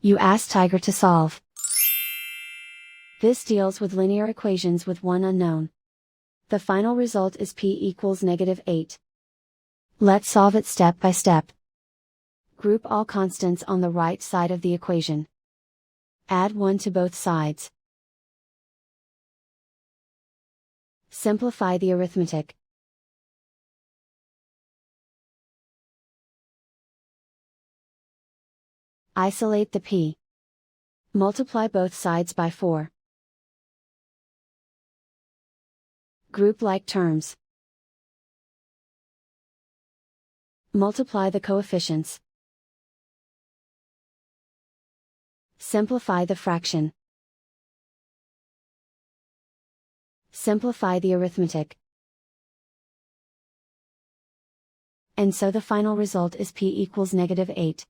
You ask Tiger to solve. This deals with linear equations with one unknown. The final result is p equals -8. Let's solve it step by step. Group all constants on the right side of the equation. Add 1 to both sides. Simplify the arithmetic. Isolate the p. Multiply both sides by 4. Group like terms. Multiply the coefficients. Simplify the fraction. Simplify the arithmetic. And so the final result is p equals -8.